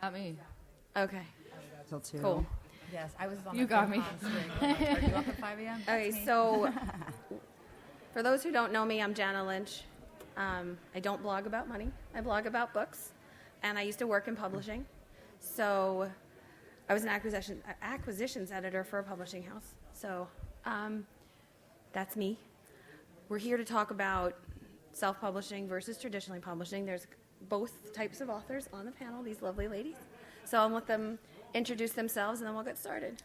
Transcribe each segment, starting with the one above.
Not me. Okay. Till 2. Cool. Yes, I was on You got me. Are you up at 5 a.m.? Okay, so for those who don't know me, I'm Jana Lynch. I don't blog about money. I blog about books, and I used to work in publishing. So I was an acquisitions editor for a publishing house. So that's me. We're here to talk about self-publishing versus traditionally publishing. There's both types of authors on the panel, these lovely ladies. So I'll let them introduce themselves, and then we'll get started.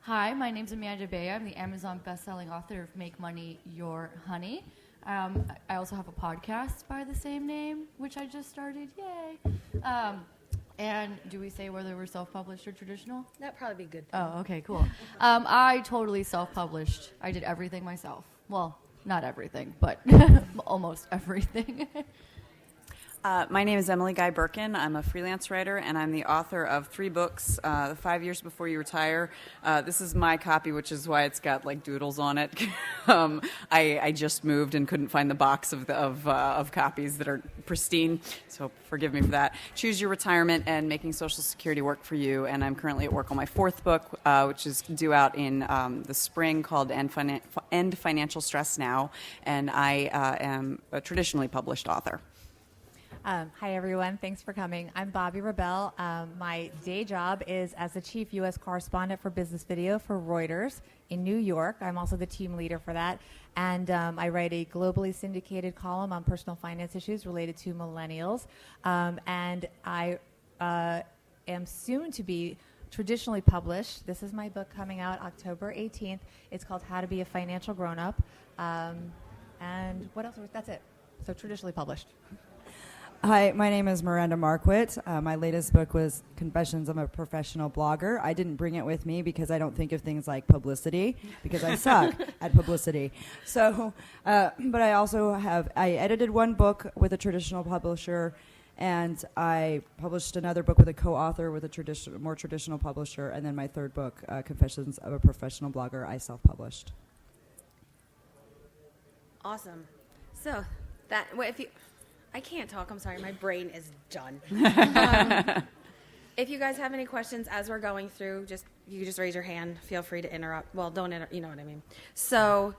Hi, my name's Amanda Bea. I'm the Amazon best-selling author of Make Money Your Honey. I also have a podcast by the same name, which I just started. Yay! And do we say whether we're self-published or traditional? That'd probably be good. Oh, okay, cool. I totally self-published. I did everything myself. Well, not everything, but almost everything. My name is Emily Guy Birkin. I'm a freelance writer, and I'm the author of 3 books, 5 Years Before You Retire. This is my copy, which is why it's got, like, doodles on it. I just moved and couldn't find the box of copies that are pristine, so forgive me for that. Choose Your Retirement and Making Social Security Work for You, and I'm currently at work on my 4th book, which is due out in the spring, called End Financial Stress Now, and I am a traditionally published author. Hi, everyone. Thanks for coming. I'm Bobby Rebell. My day job is as the chief U.S. correspondent for business video for Reuters in New York. I'm also the team leader for that. And I write a globally syndicated column on personal finance issues related to millennials. And I am soon to be traditionally published. This is my book coming out October 18th. It's called How to Be a Financial Grown-Up. And what else? That's it. So traditionally published. Hi, my name is Miranda Marquit. My latest book was Confessions of a Professional Blogger. I didn't bring it with me because I don't think of things like publicity, because I suck at publicity. So, but I also I edited one book with a traditional publisher, and I published another book with a co-author with a more traditional publisher, and then my 3rd book, Confessions of a Professional Blogger, I self-published. Awesome. So I can't talk. I'm sorry. My brain is done. If you guys have any questions as we're going through, you just raise your hand. Feel free to interrupt. Well, don't interrupt. You know what I mean. So,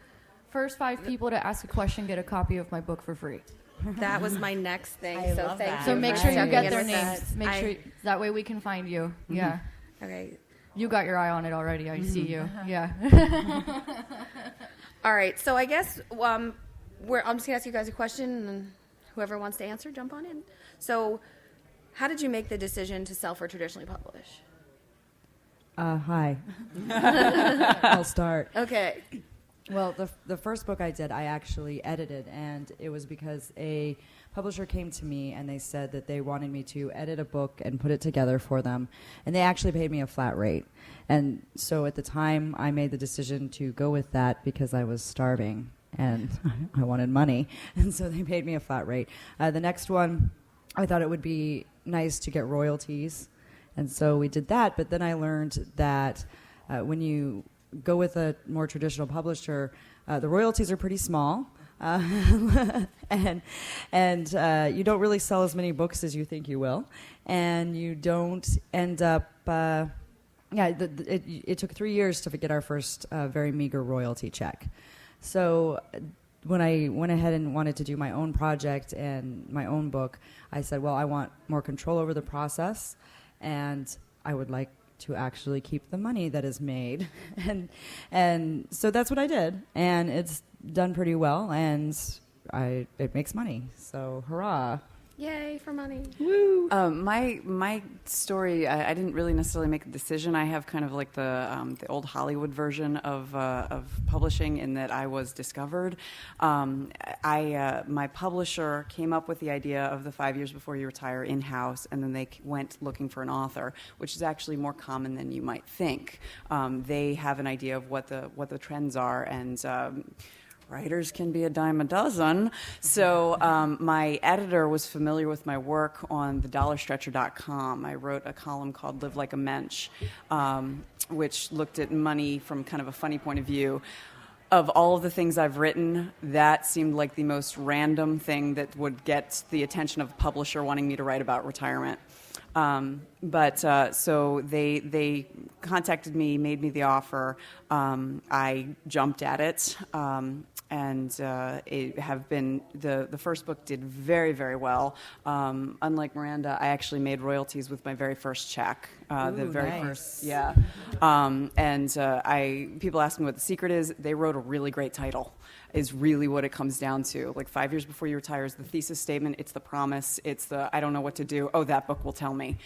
First 5 people to ask a question get a copy of my book for free. that was my next thing. I so love thank that. you. So make sure you checking get in their with names. that. Make sure that way we can find you. Yeah. Okay. You got your eye on it already. I see you. Yeah. All right. So I guess I'm just gonna ask you guys a question, and whoever wants to answer, jump on in. So, how did you make the decision to self or traditionally publish? Hi. I'll start. Okay. Well, the first book I did, I actually edited, and it was because a publisher came to me and they said that they wanted me to edit a book and put it together for them, and they actually paid me a flat rate. And so at the time, I made the decision to go with that because I was starving and I wanted money, and so they paid me a flat rate. The next one, I thought it would be nice to get royalties, and so we did that, but then I learned that when you go with a more traditional publisher, the royalties are pretty small, and you don't really sell as many books as you think you will, and you don't end up. It took 3 years to get our first very meager royalty check. So when I went ahead and wanted to do my own project and my own book, I said, well, I want more control over the process, and I would like to actually keep the money that is made. and so that's what I did, and it's done pretty well, and it makes money, so hurrah. Yay for money. Woo! My story, I didn't really necessarily make a decision. I have kind of like the old Hollywood version of publishing, in that I was discovered. My publisher came up with the idea of the 5 years before you retire in-house, and then they went looking for an author, which is actually more common than you might think. They have an idea of what the trends are, and writers can be a dime a dozen. So my editor was familiar with my work on thedollarstretcher.com. I wrote a column called Live Like a Mensch, which looked at money from kind of a funny point of view. Of all of the things I've written, that seemed like the most random thing that would get the attention of a publisher wanting me to write about retirement. So they contacted me, made me the offer. I jumped at it. It have been the first book did very, very well. Unlike Miranda, I actually made royalties with my very first check. The very nice. first, yeah. People ask me what the secret is. They wrote a really great title. Is really what it comes down to. Like 5 years before you retire is the thesis statement. It's the promise. It's the I don't know what to do. Oh, that book will tell me.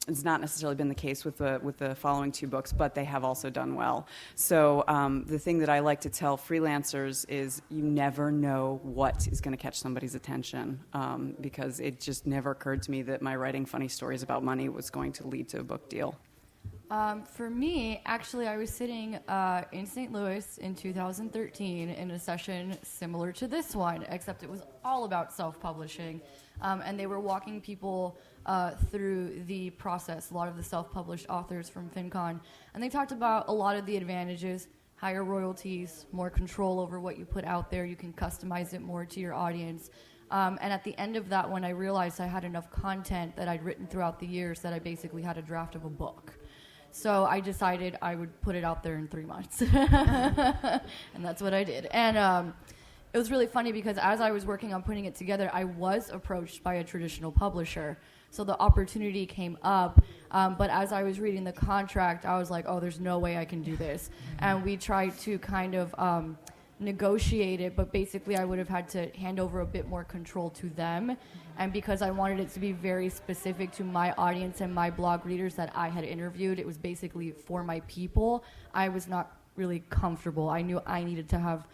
It's not necessarily been the case with the following two books, but they have also done well. So the thing that I like to tell freelancers is you never know what is going to catch somebody's attention, because it just never occurred to me that my writing funny stories about money was going to lead to a book deal. For me, actually, I was sitting in St. Louis in 2013 in a session similar to this one, except it was all about self-publishing. And they were walking people through the process, a lot of the self-published authors from FinCon. And they talked about a lot of the advantages, higher royalties, more control over what you put out there. You can customize it more to your audience. And at the end of that one, I realized I had enough content that I'd written throughout the years that I basically had a draft of a book. So I decided I would put it out there in 3 months. And that's what I did. And it was really funny because as I was working on putting it together, I was approached by a traditional publisher. So the opportunity came up. But as I was reading the contract, I was like, oh, there's no way I can do this. And we tried to kind of negotiate it, but basically I would have had to hand over a bit more control to them. And because I wanted it to be very specific to my audience and my blog readers that I had interviewed, it was basically for my people. I was not really comfortable. I knew I needed to have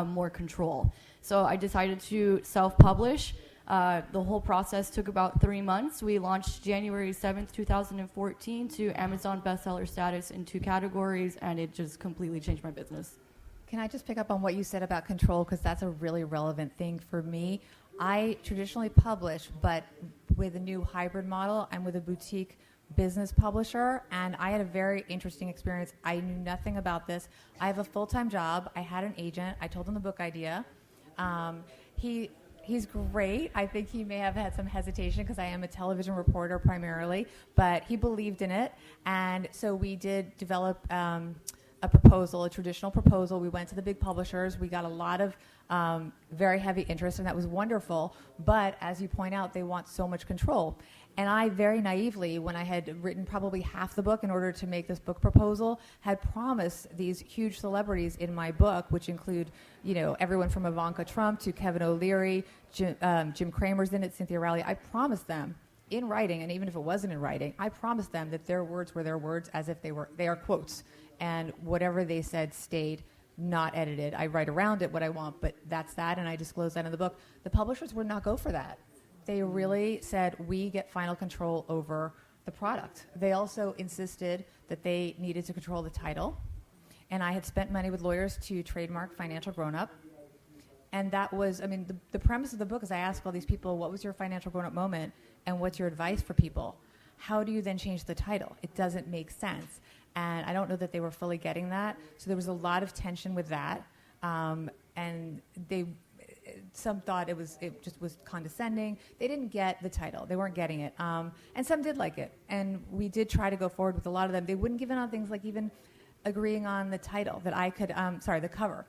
more control. So I decided to self-publish. The whole process took about 3 months. We launched January 7th, 2014 to Amazon bestseller status in 2 categories, and it just completely changed my business. Can I just pick up on what you said about control, because that's a really relevant thing for me. I traditionally publish, but with a new hybrid model, I'm with a boutique business publisher, and I had a very interesting experience. I knew nothing about this. I have a full-time job. I had an agent. I told him the book idea. He's great. I think he may have had some hesitation because I am a television reporter primarily, but he believed in it. And so we did develop a proposal, a traditional proposal. We went to the big publishers. We got a lot of very heavy interest, and that was wonderful. But as you point out, they want so much control. And I very naively, when I had written probably half the book in order to make this book proposal, had promised these huge celebrities in my book, which include, everyone from Ivanka Trump to Kevin O'Leary, Jim Cramer's in it, Cynthia Rowley. I promised them in writing, and even if it wasn't in writing, I promised them that their words were their words as if they are quotes. And whatever they said stayed, not edited. I write around it what I want, but that's that, and I disclose that in the book. The publishers would not go for that. They really said, we get final control over the product. They also insisted that they needed to control the title, and I had spent money with lawyers to trademark Financial Grown-Up. And that was, the premise of the book is I asked all these people, what was your financial grown-up moment, and what's your advice for people? How do you then change the title? It doesn't make sense. And I don't know that they were fully getting that. So there was a lot of tension with that. And some thought it just was condescending. They didn't get the title. They weren't getting it. And some did like it. And we did try to go forward with a lot of them. They wouldn't give in on things like even agreeing on the title, that I could, the cover,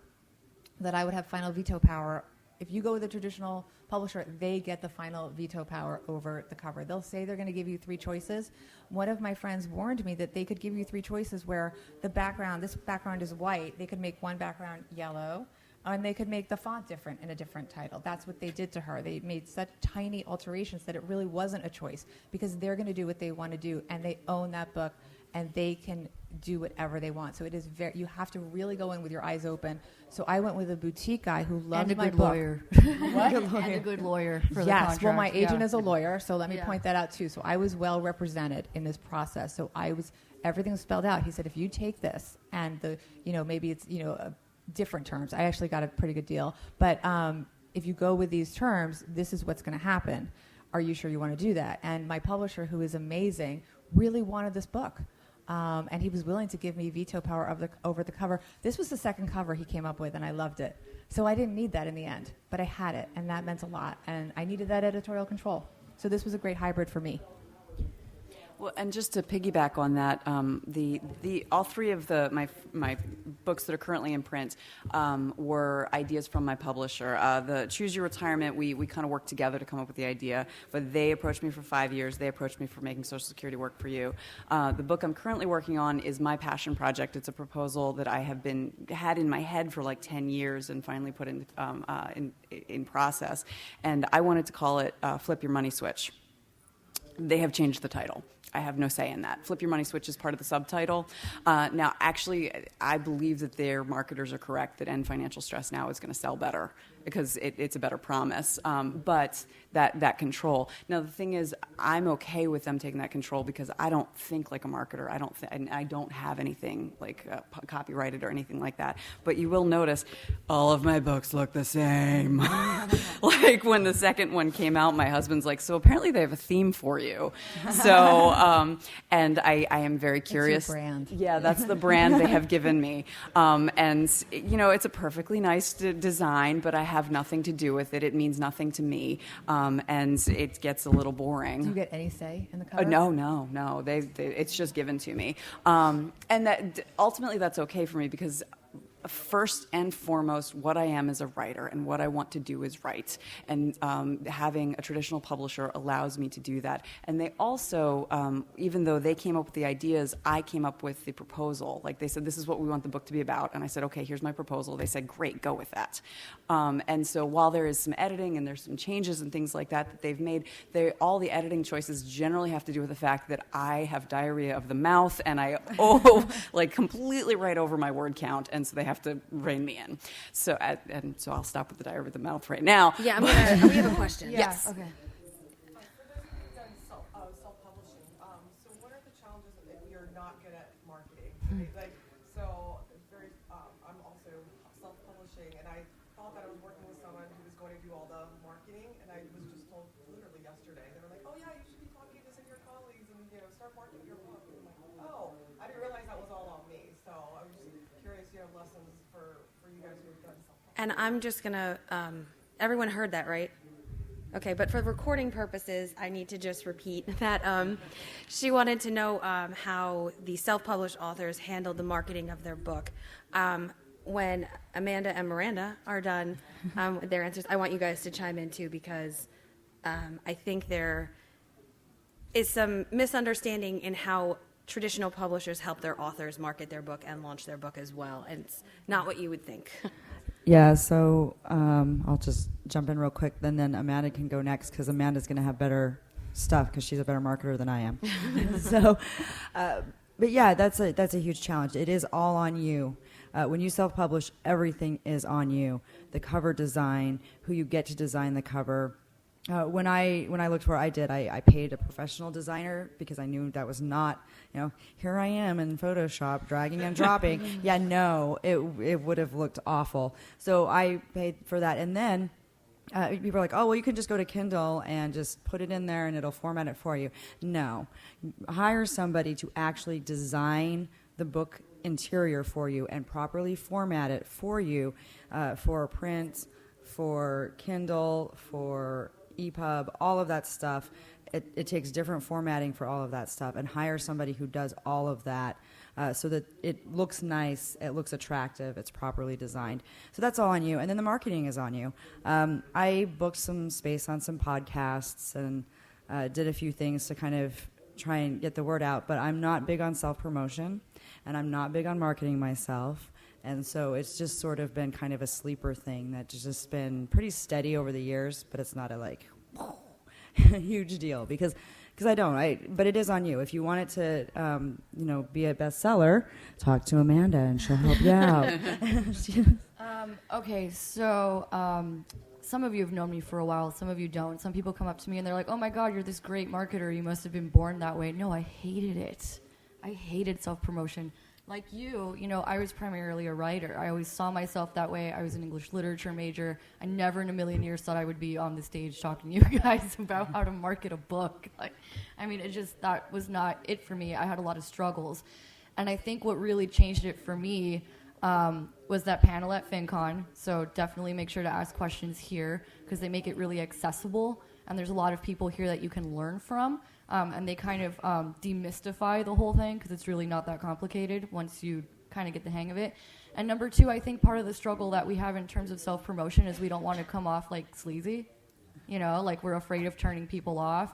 that I would have final veto power. If you go with a traditional publisher, they get the final veto power over the cover. They'll say they're going to give you 3 choices. One of my friends warned me that they could give you 3 choices where this background is white. They could make one background yellow, and they could make the font different in a different title. That's what they did to her. They made such tiny alterations that it really wasn't a choice, because they're going to do what they want to do, and they own that book, and they can do whatever they want. So it is you have to really go in with your eyes open. So I went with a boutique guy who loved my book. Lawyer. What? And a good lawyer for the yes, contract. well, my agent is a lawyer, so let me point that out too. So I was well represented in this process. So everything was spelled out. He said, if you take this and maybe it's, different terms. I actually got a pretty good deal. But if you go with these terms, this is what's going to happen. Are you sure you want to do that? And my publisher, who is amazing, really wanted this book. And he was willing to give me veto power over the cover. This was the second cover he came up with, and I loved it. So I didn't need that in the end, but I had it, and that meant a lot. And I needed that editorial control. So this was a great hybrid for me. Well, and just to piggyback on that, the all three of my books that are currently in print were ideas from my publisher. The Choose Your Retirement, we kind of worked together to come up with the idea, but they approached me for 5 years. They approached me for making Social Security work for you. The book I'm currently working on is my passion project. It's a proposal that I have had in my head for like 10 years and finally put in process. And I wanted to call it Flip Your Money Switch. They have changed the title. I have no say in that. Flip Your Money Switch is part of the subtitle. Now, actually, I believe that their marketers are correct that End Financial Stress Now is going to sell better because it's a better promise. But that control. Now, the thing is, I'm okay with them taking that control because I don't think like a marketer. I don't have anything like copyrighted or anything like that. But you will notice all of my books look the same. Like when the second one came out, my husband's like, so apparently they have a theme for you. So, and I am very curious. That's your brand. Yeah, that's the brand they have given me. And, you know, it's a perfectly nice design, but I have nothing to do with it. It means nothing to me. And it gets a little boring. Do you get any say in the cover? No. It's just given to me. And that ultimately that's okay for me because first and foremost, what I am is a writer, and what I want to do is write. And having a traditional publisher allows me to do that. And they also, even though they came up with the ideas, I came up with the proposal. Like they said, this is what we want the book to be about. And I said, okay, here's my proposal. They said, great, go with that. And so while there is some editing and there's some changes and things like that they've made, all the editing choices generally have to do with the fact that I have diarrhea of the mouth and I like completely write over my word count. And so they have to rein me in. So I'll stop with the diarrhea of the mouth right now. Yeah, we have a question. Yeah, Yes. okay. Self-publishing. So what are the challenges if you're not good at marketing? Right? Like, so very, I'm also self-publishing, and I thought that I was working with someone who was going to do all the marketing, and I was just told literally yesterday. They were like, "Oh yeah, you should be talking to some of your colleagues and start marketing your book." And I'm like, "Oh, I didn't realize that was all on me." So I was just curious, lessons for you guys who have done self-publishing. And I'm just going to, everyone heard that, right? Okay, but for recording purposes, I need to just repeat that she wanted to know how the self-published authors handled the marketing of their book. When Amanda and Miranda are done with their answers, I want you guys to chime in too, because I think there is some misunderstanding in how traditional publishers help their authors market their book and launch their book as well, and it's not what you would think. Yeah, so I'll just jump in real quick, then Amanda can go next because Amanda's going to have better stuff because she's a better marketer than I am. So, but yeah, that's a huge challenge. It is all on you. When you self-publish, everything is on you. The cover design, who you get to design the cover. When I looked for it, I paid a professional designer because I knew that was not, here I am in Photoshop dragging and dropping. Yeah, no, it would have looked awful. So I paid for that. And then people are like, oh, well, you can just go to Kindle and just put it in there and it'll format it for you. No, hire somebody to actually design the book interior for you and properly format it for you for print, for Kindle, for EPUB, all of that stuff. It takes different formatting for all of that stuff, and hire somebody who does all of that so that it looks nice, it looks attractive, it's properly designed. So that's all on you. And then the marketing is on you. I booked some space on some podcasts and did a few things to kind of try and get the word out, but I'm not big on self-promotion, and I'm not big on marketing myself. And so it's just sort of been kind of a sleeper thing that's just been pretty steady over the years, but it's not a huge deal because I don't. But it is on you. If you want it to, be a bestseller, talk to Amanda and she'll help you out. Okay, so some of you have known me for a while, some of you don't. Some people come up to me and they're like, oh my God, you're this great marketer. You must have been born that way. No, I hated it. I hated self-promotion. Like you, I was primarily a writer. I always saw myself that way. I was an English literature major. I never in a million years thought I would be on the stage talking to you guys about how to market a book. That was not it for me. I had a lot of struggles. And I think what really changed it for me was that panel at FinCon. So definitely make sure to ask questions here because they make it really accessible. And there's a lot of people here that you can learn from. and they kind of demystify the whole thing because it's really not that complicated once you kind of get the hang of it. And number two, I think part of the struggle that we have in terms of self-promotion is we don't want to come off like sleazy, like we're afraid of turning people off.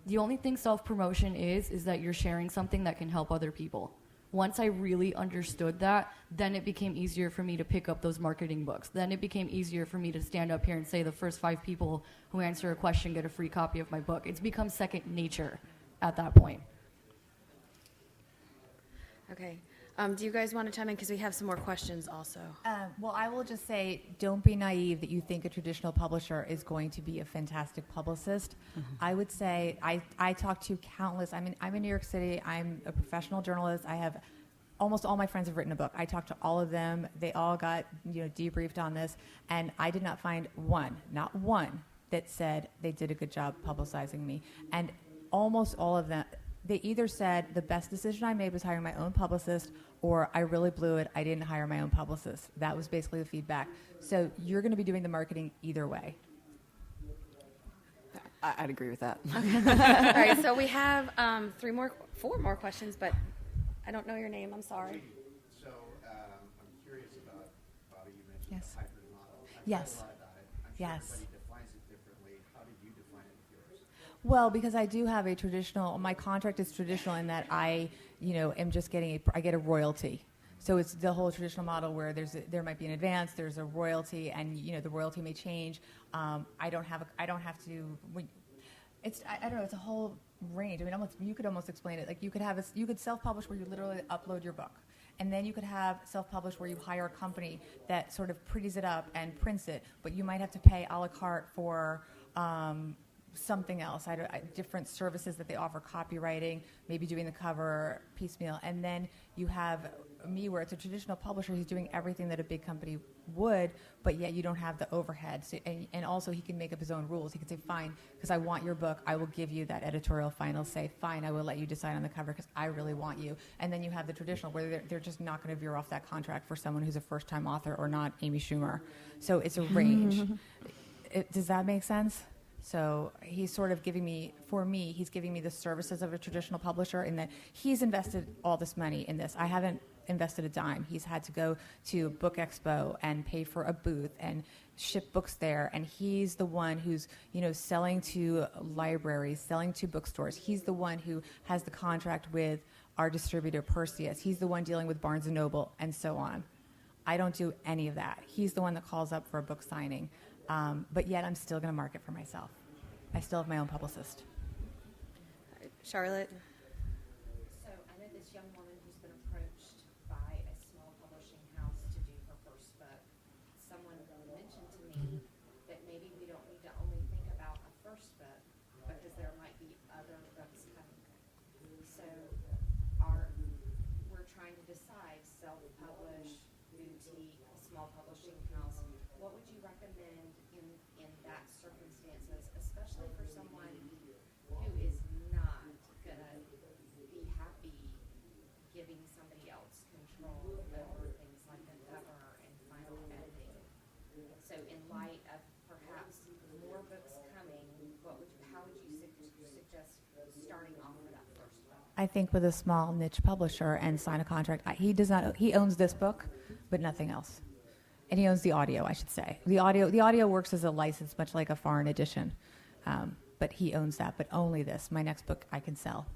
The only thing self-promotion is that you're sharing something that can help other people. Once I really understood that, then it became easier for me to pick up those marketing books. Then it became easier for me to stand up here and say the first 5 people who answer a question get a free copy of my book. It's become second nature at that point. Okay. Do you guys want to chime in? Because we have some more questions also. Well, I will just say, don't be naive that you think a traditional publisher is going to be a fantastic publicist. I would say I talk to countless. I'm in New York City. I'm a professional journalist. I have almost all my friends have written a book. I talked to all of them. They all got debriefed on this, and I did not find not one, that said they did a good job publicizing me. And almost all of them, they either said the best decision I made was hiring my own publicist, or I really blew it, I didn't hire my own publicist. That was basically the feedback. So you're going to be doing the marketing either way. I'd agree with that. All right, so we have 4 more questions, but I don't know your name. I'm sorry. So I'm curious about, Bobby, you mentioned Yes. the hybrid model. I've Yes. heard a lot about it. I'm sure Yes. everybody defines it differently. How did you define it with yours? Well, because I do have my contract is traditional in that I am just I get a royalty. So it's the whole traditional model where there might be an advance, there's a royalty, and the royalty may change. I don't have to. I don't know. It's a whole range. I mean, you could almost explain it. Like you could self-publish where you literally upload your book, and then you could have self-publish where you hire a company that sort of pretties it up and prints it, but you might have to pay a la carte for something else. Different services that they offer, copywriting, maybe doing the cover piecemeal, and then you have me where it's a traditional publisher. He's doing everything that a big company would, but yet you don't have the overhead. So, and also he can make up his own rules. He can say, fine, because I want your book, I will give you that editorial final say. Fine, I will let you decide on the cover because I really want you. And then you have the traditional where they're just not going to veer off that contract for someone who's a first-time author or not Amy Schumer. So it's a range. Does that make sense? So he's sort of giving me the services of a traditional publisher in that he's invested all this money in this. I haven't invested a dime. He's had to go to Book Expo and pay for a booth and ship books there. And he's the one who's, selling to libraries, selling to bookstores. He's the one who has the contract with our distributor, Perseus. He's the one dealing with Barnes & Noble and so on. I don't do any of that. He's the one that calls up for a book signing. But yet I'm still going to market for myself. I still have my own publicist. Charlotte? So I know this young woman who's been approached by a small publishing house to do her first book. Someone mentioned to me that maybe we don't need to only think about a first book because there might be other books coming. So we're trying to decide self-publish, boutique, small publishing house. What would you recommend in that circumstances, especially for someone who is not gonna be happy giving somebody else control over things like the cover and final editing? So in light of perhaps more books coming, how would you suggest starting off with that first book? I think with a small niche publisher and sign a contract. He owns this book, but nothing else. And he owns the audio, I should say. The audio works as a license, much like a foreign edition. But he owns that, but only this. My next book I can sell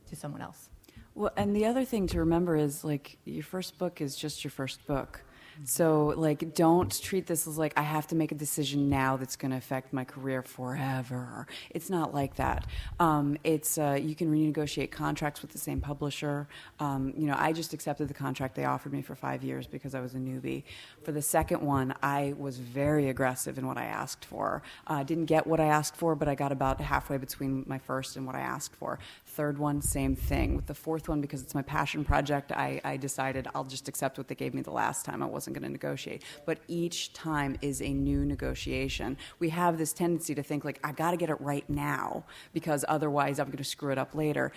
to someone else. Well, and the other thing to remember is, your first book is just your first book. So, don't treat this as I have to make a decision now that's going to affect my career forever. It's not like that. You can renegotiate contracts with the same publisher. I just accepted the contract they offered me for 5 years because I was a newbie. For the second one, I was very aggressive in what I asked for. Didn't get what I asked for, but I got about halfway between my first and what I asked for. Third one, same thing. With the fourth one, because it's my passion project, I decided I'll just accept what they gave me the last time. I wasn't wasn't going to negotiate. But each time is a new negotiation. We have this tendency to think like, I got to get it right now because otherwise I'm going to screw it up later.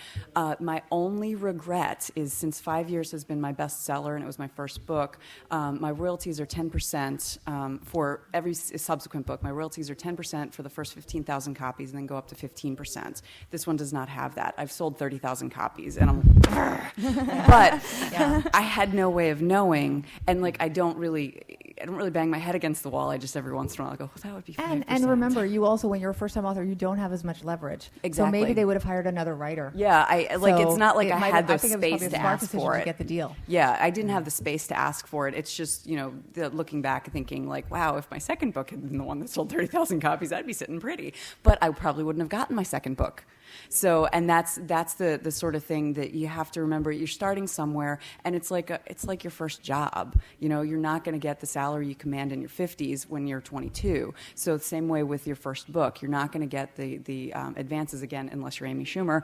My only regret is since 5 years has been my bestseller and it was my first book, my royalties are 10% for every subsequent book. My royalties are 10% for the first 15,000 copies and then go up to 15%. This one does not have that. I've sold 30,000 copies and I'm but I had no way of knowing, and like I don't really bang my head against the wall. I just every once in a while I go, well, that would be 5%. And remember, you also, when you're a first-time author, you don't have as much leverage. Exactly. So maybe they would have hired another writer. Yeah, it's not like I had the think space it was to a smart ask decision for to it. get the deal. Yeah, I didn't have the space to ask for it. It's just, looking back thinking like, wow, if my second book had been the one that sold 30,000 copies, I'd be sitting pretty. But I probably wouldn't have gotten my second book. So, and that's the sort of thing that you have to remember. You're starting somewhere, and it's like your first job. You're not going to get the salary you command in your 50s when you're 22. So the same way with your first book, you're not going to get the advances again unless you're Amy Schumer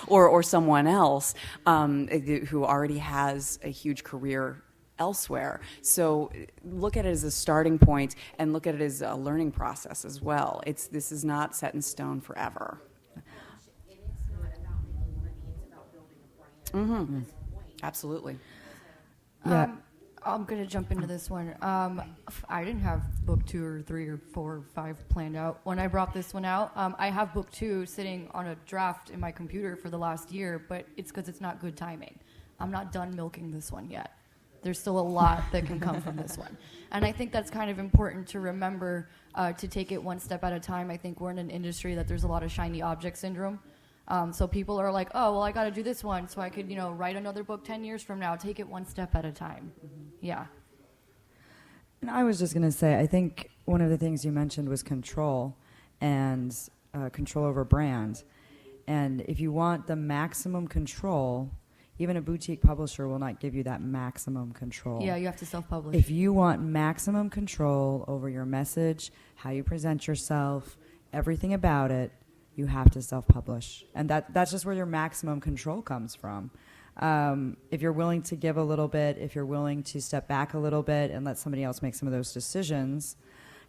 or someone else who already has a huge career elsewhere. So look at it as a starting point and look at it as a learning process as well. This is not set in stone forever. And it's not about making money, it's about building a brand at this point. Absolutely. Yeah. I'm going to jump into this one. I didn't have book 2 or 3 or 4 or 5 planned out when I brought this one out. I have book 2 sitting on a draft in my computer for the last year, but it's because it's not good timing. I'm not done milking this one yet. There's still a lot that can come from this one. And I think that's kind of important to remember, to take it one step at a time. I think we're in an industry that there's a lot of shiny object syndrome. So people are like, oh, well, I got to do this one so I could, write another book 10 years from now. Take it one step at a time. Yeah. And I was just going to say, I think one of the things you mentioned was control and control over brand. And if you want the maximum control, even a boutique publisher will not give you that maximum control. Yeah, you have to self-publish. If you want maximum control over your message, how you present yourself, everything about it, you have to self-publish. And that's just where your maximum control comes from. If you're willing to give a little bit, if you're willing to step back a little bit and let somebody else make some of those decisions,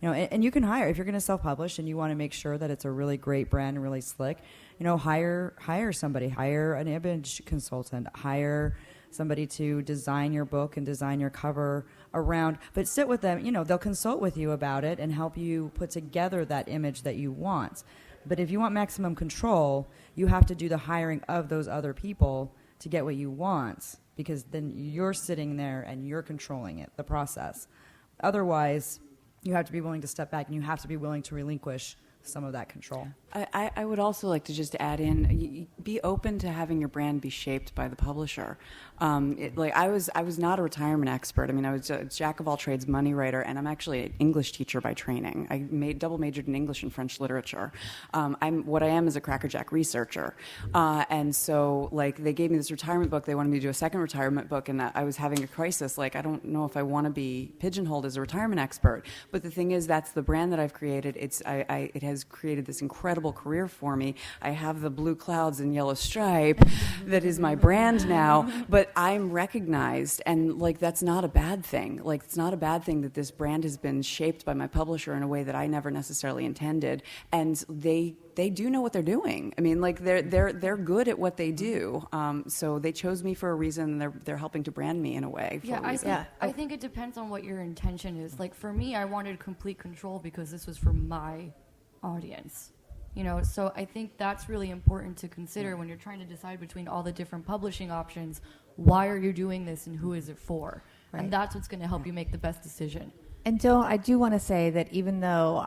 and you can hire, if you're going to self-publish and you want to make sure that it's a really great brand and really slick, hire somebody, hire an image consultant, hire somebody to design your book and design your cover around, but sit with them, they'll consult with you about it and help you put together that image that you want. But if you want maximum control, you have to do the hiring of those other people to get what you want, because then you're sitting there and you're controlling it, the process. Otherwise, you have to be willing to step back and you have to be willing to relinquish some of that control. I would also like to just add in, be open to having your brand be shaped by the publisher. I was not a retirement expert. I mean, I was a jack of all trades money writer, and I'm actually an English teacher by training. I double majored in English and French literature. What I am is a crackerjack researcher. And so, they gave me this retirement book. They wanted me to do a second retirement book, and I was having a crisis. I don't know if I want to be pigeonholed as a retirement expert. But the thing is, that's the brand that I've created. It has created this incredible career for me. I have the blue clouds and yellow stripe that is my brand now, but I'm recognized, and that's not a bad thing. It's not a bad thing that this brand has been shaped by my publisher in a way that I never necessarily intended, and they do know what they're doing. I mean, they're good at what they do. So they chose me for a reason. They're helping to brand me in a way. I think it depends on what your intention is. For me, I wanted complete control because this was for my audience. So I think that's really important to consider when you're trying to decide between all the different publishing options. Why are you doing this and who is it for? Right. And that's what's going to help you make the best decision. And I do want to say that even though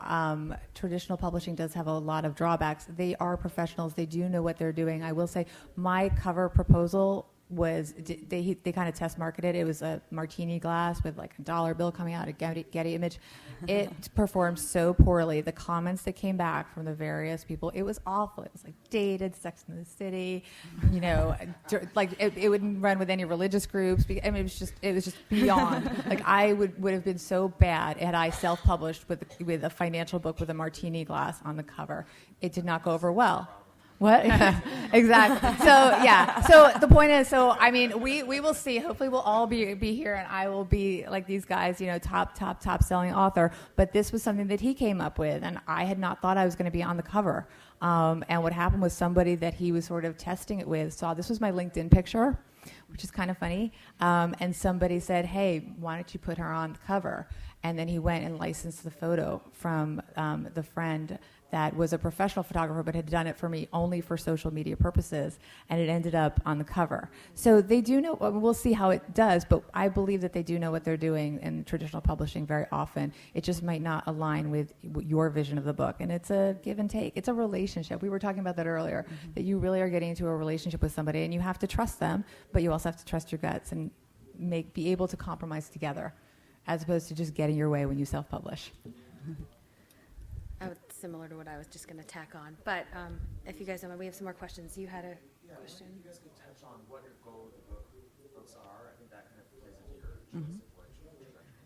traditional publishing does have a lot of drawbacks, they are professionals. They do know what they're doing. I will say my cover proposal was, they kind of test marketed. It was a martini glass with a dollar bill coming out, a Getty image. It performed so poorly. The comments that came back from the various people, it was awful. It was dated, Sex in the City, it wouldn't run with any religious groups. I mean, it was just beyond. I would have been so bad had I self-published with a financial book with a martini glass on the cover. It did not go over well. What? Exactly. So yeah. So the point is, so I mean, we will see. Hopefully, we'll all be here, and I will be like these guys, top selling author. But this was something that he came up with, and I had not thought I was going to be on the cover. And what happened was somebody that he was sort of testing it with saw this was my LinkedIn picture, which is kind of funny. And somebody said, "Hey, why don't you put her on the cover?" And then he went and licensed the photo from the friend that was a professional photographer but had done it for me only for social media purposes, and it ended up on the cover. So they do know, we'll see how it does, but I believe that they do know what they're doing in traditional publishing very often. It just might not align with your vision of the book, and it's a give and take. It's a relationship. We were talking about that earlier, that you really are getting into a relationship with somebody, and you have to trust them, but you also have to trust your guts and be able to compromise together, as opposed to just getting your way when you self-publish. Similar to what I was just going to tack on. But if you guys don't mind, we have some more questions. You had a question? If you guys could touch on what your goal with the books are, I think that kind of plays into your choice of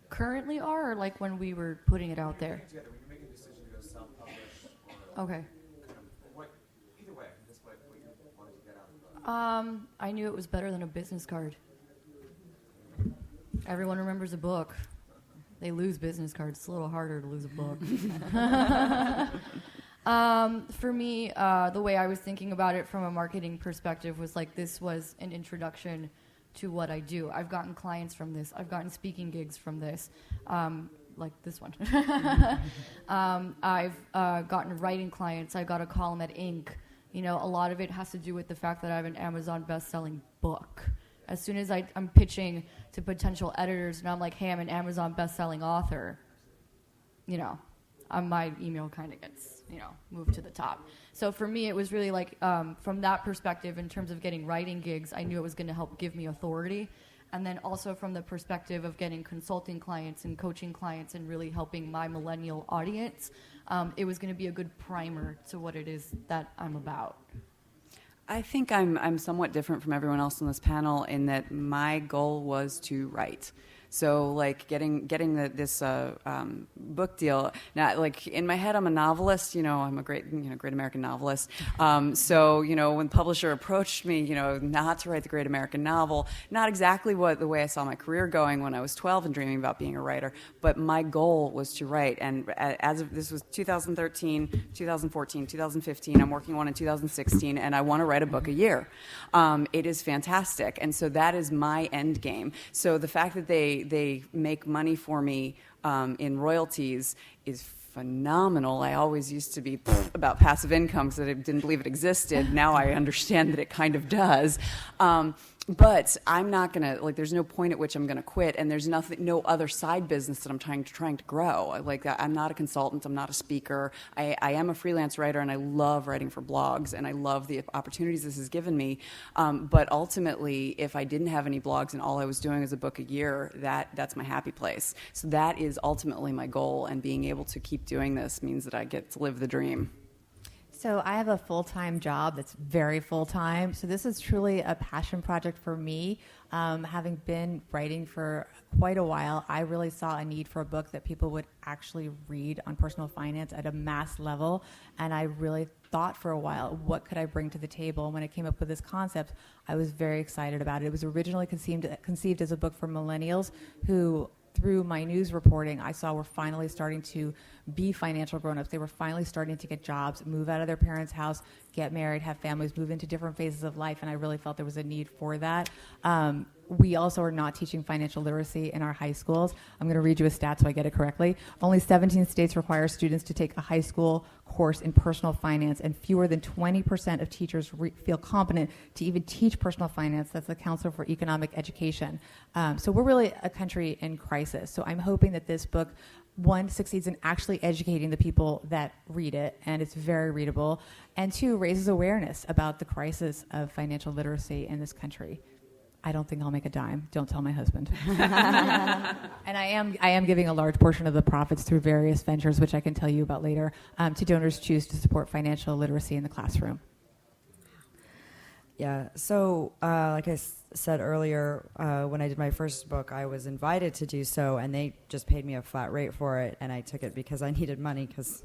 what Currently are, or like when we were putting it out there? together, when you make a decision to go self-publish or Okay. kind of what, either way, just what you wanted to get out of the book. I knew it was better than a business card. Everyone remembers a book. They lose business cards. It's a little harder to lose a book. For me, the way I was thinking about it from a marketing perspective was like this was an introduction to what I do. I've gotten clients from this. I've gotten speaking gigs from this, like this one. I've gotten writing clients. I got a column at Inc. A lot of it has to do with the fact that I have an Amazon best-selling book. As soon as I'm pitching to potential editors and I'm like, hey, I'm an Amazon best-selling author, my email kind of gets, moved to the top. So for me, it was really like, from that perspective, in terms of getting writing gigs, I knew it was going to help give me authority. And then also from the perspective of getting consulting clients and coaching clients and really helping my millennial audience, it was going to be a good primer to what it is that I'm about. I think I'm somewhat different from everyone else on this panel in that my goal was to write. So, like, getting this book deal. Now, like, in my head, I'm a novelist. I'm a great American novelist. So, when the publisher approached me, not to write the great American novel, not exactly the way I saw my career going when I was 12 and dreaming about being a writer, but my goal was to write. And as of this was 2013, 2014, 2015. I'm working on in 2016, and I want to write a book a year. It is fantastic, and so that is my end game. So the fact that they make money for me in royalties is phenomenal. I always used to be about passive income because I didn't believe it existed. Now I understand that it kind of does. But I'm not going to, there's no point at which I'm going to quit, and there's no other side business that I'm trying to grow. I'm not a consultant. I'm not a speaker. I am a freelance writer, and I love writing for blogs, and I love the opportunities this has given me. But ultimately, if I didn't have any blogs and all I was doing was a book a year, that's my happy place. So that is ultimately my goal, and being able to keep doing this means that I get to live the dream. So I have a full-time job that's very full-time. So this is truly a passion project for me. Having been writing for quite a while, I really saw a need for a book that people would actually read on personal finance at a mass level. And I really thought for a while, what could I bring to the table? And when I came up with this concept, I was very excited about it. It was originally conceived as a book for millennials who, through my news reporting, I saw were finally starting to be financial grown-ups. They were finally starting to get jobs, move out of their parents' house, get married, have families, move into different phases of life, and I really felt there was a need for that. We also are not teaching financial literacy in our high schools. I'm going to read you a stat so I get it correctly. Only 17 states require students to take a high school course in personal finance, and fewer than 20% of teachers feel competent to even teach personal finance. That's the Council for Economic Education. So we're really a country in crisis. So I'm hoping that this book, one, succeeds in actually educating the people that read it, and it's very readable, and two, raises awareness about the crisis of financial literacy in this country. I don't think I'll make a dime. Don't tell my husband. And I am giving a large portion of the profits through various ventures, which I can tell you about later, to donors choose to support financial literacy in the classroom. Yeah, so like I said earlier, when I did my first book, I was invited to do so, and they just paid me a flat rate for it, and I took it because I needed money because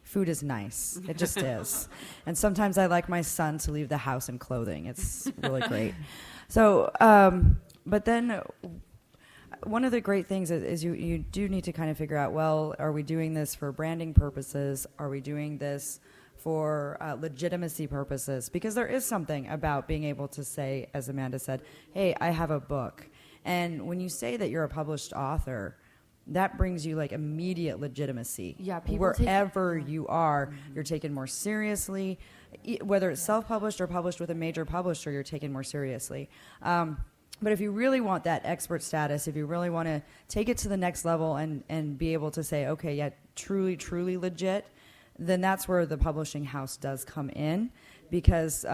food is nice. It just is. And sometimes I like my son to leave the house in clothing. It's really great. So, but then one of the great things is you do need to kind of figure out, well, are we doing this for branding purposes? Are we doing this for legitimacy purposes? Because there is something about being able to say, as Amanda said, hey, I have a book. And when you say that you're a published author, that brings you like immediate legitimacy. Yeah, people wherever you are, you're taken more seriously. Whether it's self-published or published with a major publisher, you're taken more seriously. But if you really want that expert status, if you really want to take it to the next level and be able to say, okay, yeah, truly, truly legit, then that's where the publishing house does come in, because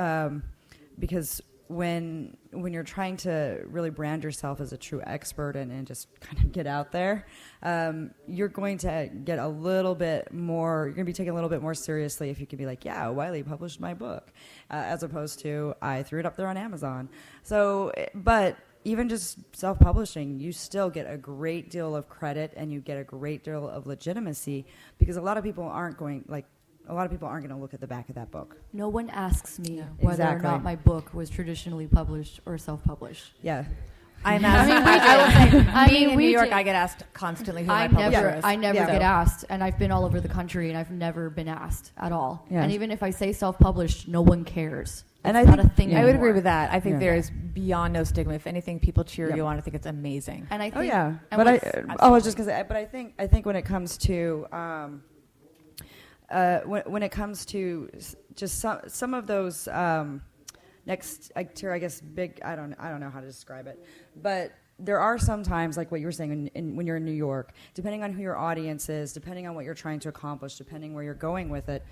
when you're trying to really brand yourself as a true expert and just kind of get out there, you're going to get a little bit more, you're going to be taken a little bit more seriously if you can be like, yeah, Wiley published my book, as opposed to I threw it up there on Amazon. So, but even just self-publishing, you still get a great deal of credit and you get a great deal of legitimacy, because a lot of people aren't going to look at the back of that book. No one asks me whether Exactly. or not my book was traditionally published or self-published. Yeah. I'm asked. Being in we New York, do. I get asked constantly who I my publisher never, is. I never Yeah. get asked, and I've been all over the country, and I've never been asked at all. Yeah. And even if I say self-published, no one cares. And It's I not think- a thing. yeah. I would anymore. agree with that. I think Yeah. there is beyond no stigma. If anything, people cheer Yep. you on. I think it's amazing. And I think, Oh yeah, and but I what's- was just gonna say, but I think when it comes to when it comes to just some of those next tier, I guess big. I don't know how to describe it, but there are some times, like what you were saying, when you're in New York, depending on who your audience is, depending on what you're trying to accomplish, depending where you're going with it,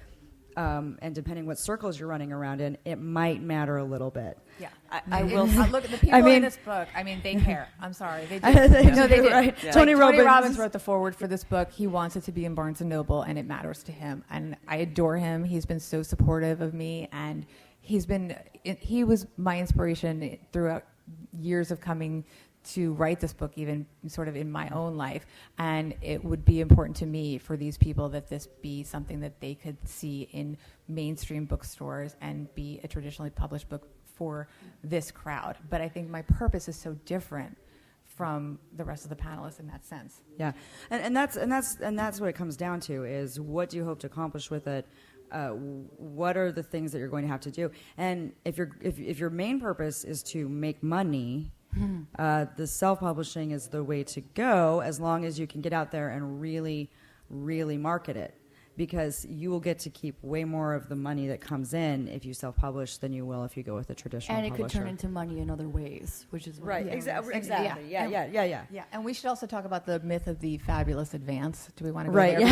and depending what circles you're running around in, it might matter a little bit. Yeah, I will look at the people mean- in this book. I mean, they care. I'm sorry, they do. They No, do, they do. right? Yeah. Tony Tony Robbins. Robbins wrote the foreword for this book. He wants it to be in Barnes and Noble, and it matters to him. And I adore him. He's been so supportive of me, and he was my inspiration throughout years of coming to write this book, even sort of in my own life. And it would be important to me for these people that this be something that they could see in mainstream bookstores and be a traditionally published book for this crowd. But I think my purpose is so different from the rest of the panelists in that sense. Yeah, and that's what it comes down to, is what do you hope to accomplish with it? What are the things that you're going to have to do? And if your main purpose is to make money, the self-publishing is the way to go, as long as you can get out there and really, really market it. Because you will get to keep way more of the money that comes in if you self-publish than you will if you go with a traditional and it publisher. could turn into money in other ways, which is what Right, it is. exactly. Yeah. Yeah, and we should also talk about the myth of the fabulous advance. Do we want to go Right. there?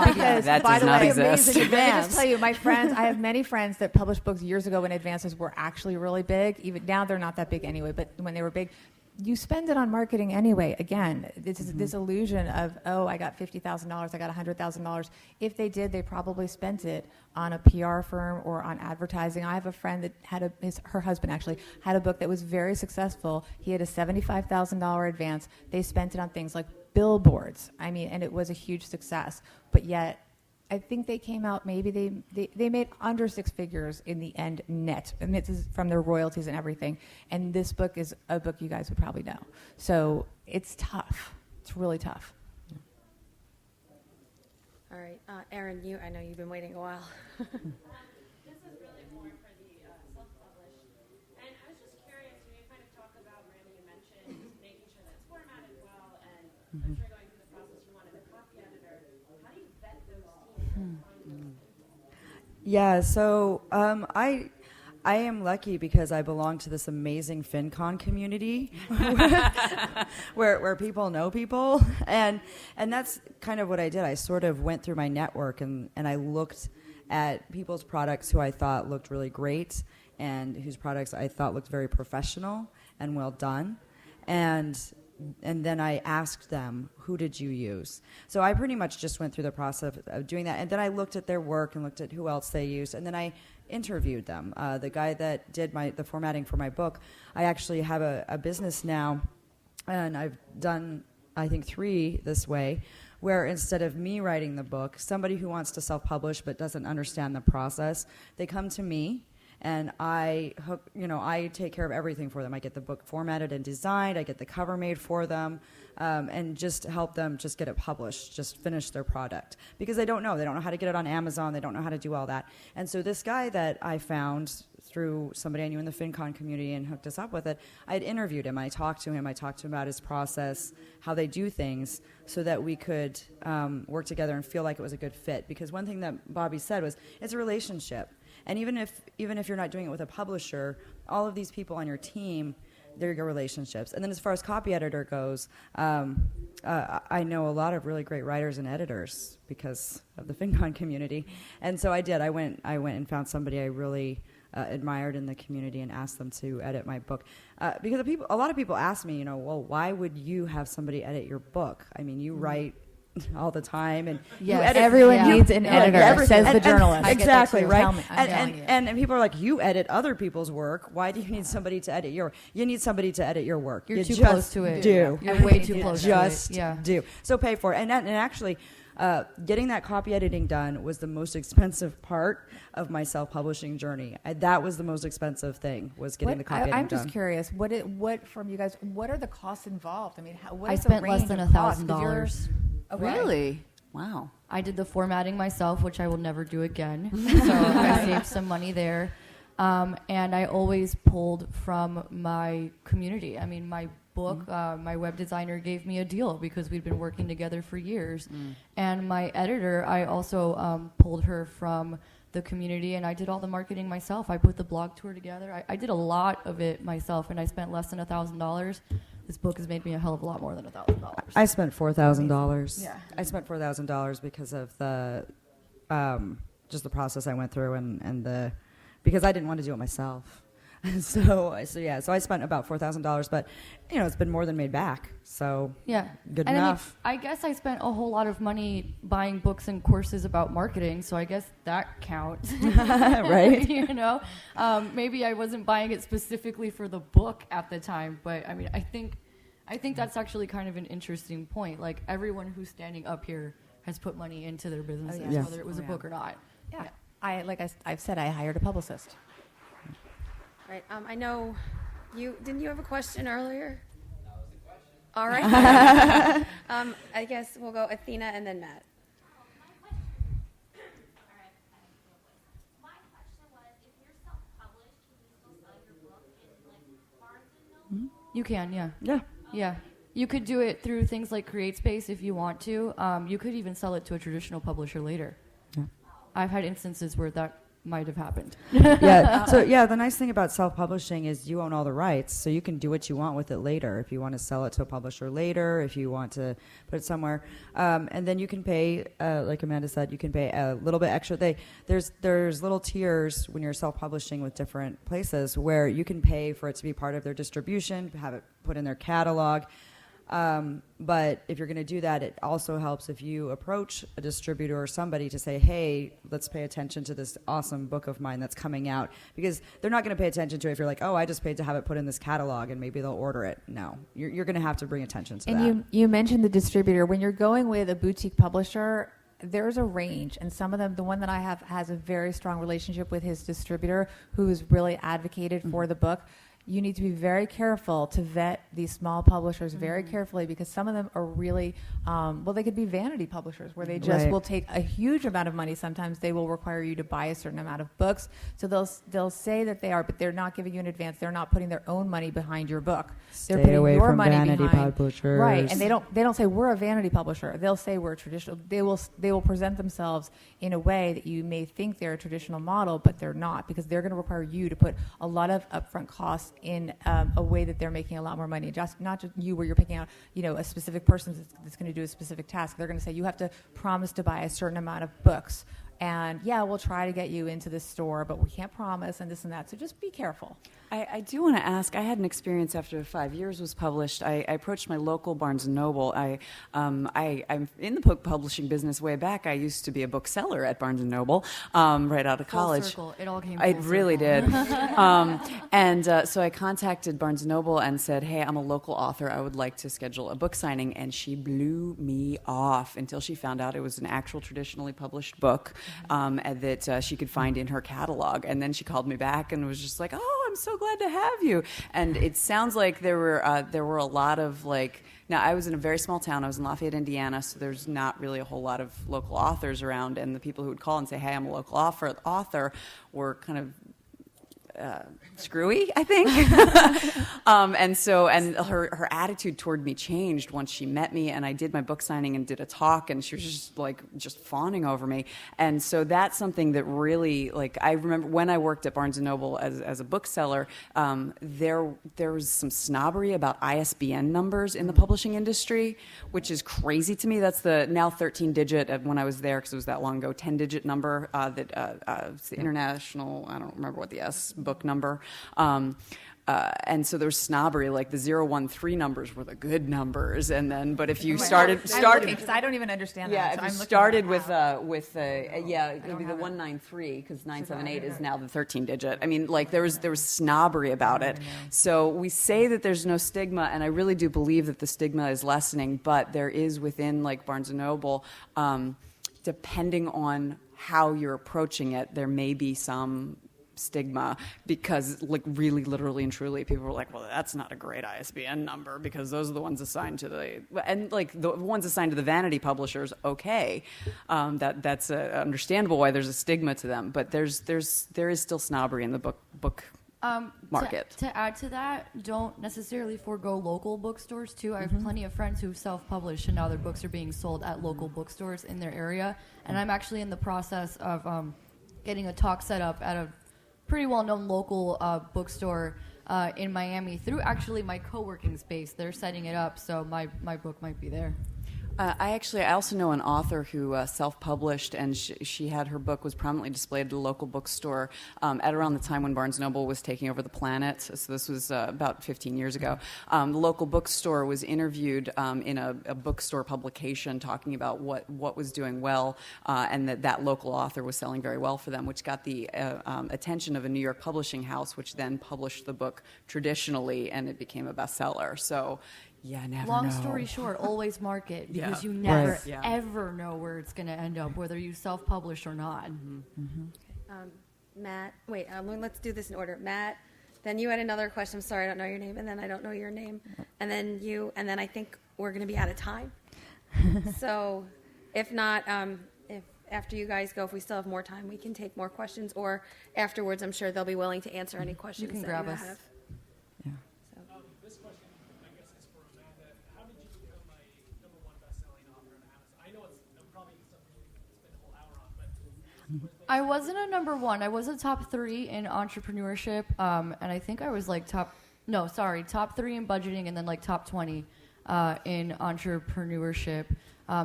Because, That by does the not way, exist. let me just tell you, my friends, I have many friends that published books years ago when advances were actually really big. Even now, they're not that big anyway, but when they were big, you spend it on marketing anyway. Again, this is this illusion of, oh, I got $50,000, I got $100,000. If they did, they probably spent it on a PR firm or on advertising. I have a friend that had her husband actually had a book that was very successful. He had a $75,000 advance. They spent it on things like billboards. I mean, and it was a huge success. But yet, I think they came out, maybe they made under six figures in the end net, and this is from their royalties and everything. And this book is a book you guys would probably know. So it's tough. It's really tough. All right, Erin, I know you've been waiting a while. This is really more for the self-published. And I was just curious, you kind of talk about, Randy, you mentioned making sure that it's formatted well, and I'm sure going through the process you wanted a copy editor. How do you vet those teams and find those people? Yeah, so I am lucky because I belong to this amazing FinCon community where people know people, and that's kind of what I did. I sort of went through my network and I looked at people's products who I thought looked really great and whose products I thought looked very professional and well done, and then I asked them, who did you use? So I pretty much just went through the process of doing that. And then I looked at their work and looked at who else they used. And then I interviewed them. The guy that did the formatting for my book, I actually have a business now, and I've done, I think, 3 this way, where instead of me writing the book, somebody who wants to self-publish but doesn't understand the process, they come to me. And I take care of everything for them. I get the book formatted and designed. I get the cover made for them, and just help them just get it published, just finish their product. Because they don't know. They don't know how to get it on Amazon. They don't know how to do all that. And so this guy that I found through somebody I knew in the FinCon community and hooked us up with it, I had interviewed him. I talked to him. I talked to him about his process, how they do things, so that we could work together and feel like it was a good fit. Because one thing that Bobby said was, it's a relationship. And even if you're not doing it with a publisher, all of these people on your team, they're your relationships. And then as far as copy editor goes, I know a lot of really great writers and editors because of the FinCon community. And so I did. I went and found somebody I really admired in the community and asked them to edit my book. Because a lot of people ask me, well, why would you have somebody edit your book? I mean, you write all the time, and everyone needs an editor, says the journalist. Exactly, right? Tell me, and people are like, you edit other people's work. Why do you need somebody to edit your? You need somebody to edit your work. You're too close to it. Do you're way too close just to it. Yeah. do. So pay for it. And actually, getting that copy editing done was the most expensive part of my self-publishing journey. That was the most expensive thing, was getting the copy editing I'm done. just curious, what from you guys? What are the costs involved? I mean, I spent less than $1,000. Okay. Really? Wow. I did the formatting myself, which I will never do again. So I saved some money there. And I always pulled from my community. I mean, my book, my web designer gave me a deal because we'd been working together for years. And my editor, I also pulled her from the community, and I did all the marketing myself. I put the blog tour together. I did a lot of it myself, and I spent less than $1,000. This book has made me a hell of a lot more than $1,000. I spent $4,000. Yeah. I spent $4,000 because of the just the process I went through and because I didn't want to do it myself. So I spent about $4,000, but it's been more than made back. So yeah, good and enough. I guess I spent a whole lot of money buying books and courses about marketing, so I guess that counts, right? Maybe I wasn't buying it specifically for the book at the time, but I mean, I think that's actually kind of an interesting point. Like, everyone who's standing up here has put money into their businesses, whether it was a book or not. Yeah. I've said, I hired a publicist. Right. I know didn't you have a question earlier? That was the question. All right. I guess we'll go Athena and then Matt. My question was, if you're self-published, can you still sell your book in Barnes and Noble? You can, yeah. Yeah. Yeah. You could do it through things like CreateSpace if you want to. You could even sell it to a traditional publisher later. Yeah. I've had instances where that might have happened. The nice thing about self-publishing is you own all the rights, so you can do what you want with it later. If you want to sell it to a publisher later, if you want to put it somewhere, and then you can pay, like Amanda said, you can pay a little bit extra. There's little tiers when you're self-publishing with different places where you can pay for it to be part of their distribution, have it put in their catalog. But if you're going to do that, it also helps if you approach a distributor or somebody to say, hey, let's pay attention to this awesome book of mine that's coming out. Because they're not going to pay attention to it if you're like, oh, I just paid to have it put in this catalog and maybe they'll order it. No, you're going to have to bring attention to that. And you mentioned the distributor. When you're going with a boutique publisher, there's a range, and some of them, the one that I have has a very strong relationship with his distributor who's really advocated for the book. You need to be very careful to vet these small publishers very carefully, because some of them are really, they could be vanity publishers where they just will take a huge amount of money. Sometimes they will require you to buy a certain amount of books. So they'll say that they are, but they're not giving you in advance. They're not putting their own money behind your book. They're Stay putting away your from money vanity behind. publishers. Right, and they don't say we're a vanity publisher. They'll say we're traditional. They will present themselves in a way that you may think they're a traditional model, but they're not, because they're going to require you to put a lot of upfront costs in a way that they're making a lot more money. Not just you, where you're picking out, a specific person that's going to do a specific task. They're going to say you have to promise to buy a certain amount of books And yeah, we'll try to get you into this store, but we can't promise and this and that. So just be careful. I do want to ask, I had an experience after 5 years was published. I approached my local Barnes & Noble. I'm in the book publishing business way back. I used to be a bookseller at Barnes & Noble right out of college. Full circle. It all came It full really circle. did. So I contacted Barnes & Noble and said, hey, I'm a local author. I would like to schedule a book signing. And she blew me off until she found out it was an actual traditionally published book that she could find in her catalog. And then she called me back and was just like, oh, I'm so glad to have you. And it sounds like there were a lot of like. Now, I was in a very small town. I was in Lafayette, Indiana, so there's not really a whole lot of local authors around. And the people who would call and say, hey, I'm a local author were kind of screwy, I think. And her attitude toward me changed once she met me, and I did my book signing and did a talk, and she was just fawning over me. And so that's something that really, I remember when I worked at Barnes & Noble as a bookseller, there was some snobbery about ISBN numbers in the publishing industry, which is crazy to me. That's the now 13-digit, when I was there, because it was that long ago, 10-digit number it's the international, I don't remember what the S book number. And so there's snobbery, like the 013 numbers were the good numbers, and then but if you started because I don't even understand yeah, that. So if you I'm started looking with it would be the 193 because 978 is now the 13-digit. I mean, there was snobbery about it. So we say that there's no stigma, and I really do believe that the stigma is lessening, but there is within Barnes & Noble, depending on how you're approaching it, there may be some stigma because really literally and truly people were like, well, that's not a great ISBN number because those are the ones assigned to the ones assigned to the vanity publishers. Okay, that's understandable why there's a stigma to them, but there is still snobbery in the book market. To add to that, don't necessarily forego local bookstores too. I have plenty of friends who've self-published and now their books are being sold at local bookstores in their area, and I'm actually in the process of getting a talk set up at a pretty well-known local bookstore in Miami through actually my co-working space. They're setting it up, so my book might be there. I also know an author who self-published, and she had her book was prominently displayed at a local bookstore at around the time when Barnes & Noble was taking over the planet. So this was about 15 years ago. The local bookstore was interviewed in a bookstore publication talking about what was doing well, and that local author was selling very well for them, which got the attention of a New York publishing house, which then published the book traditionally, and it became a bestseller. So. Yeah, never Long know. story short, always market because you Right. never Yeah. ever know where it's going to end up, whether you self-publish or not. Matt, wait, let's do this in order. Matt, then you had another question. I'm sorry, I don't know your name, and then I don't know your name, and then you, and then I think we're going to be out of time. So, if not, if after you guys go, if we still have more time, we can take more questions, or afterwards, I'm sure they'll be willing to answer any questions can that grab you us. have. Yeah. This question, I guess, is for Amanda. How did you become a #1 best-selling author on Amazon? I know it's probably something we can spend a whole hour on, but I wasn't a number one. I was a top 3 in entrepreneurship, and I think I was top 3 in budgeting, and then top 20 in entrepreneurship.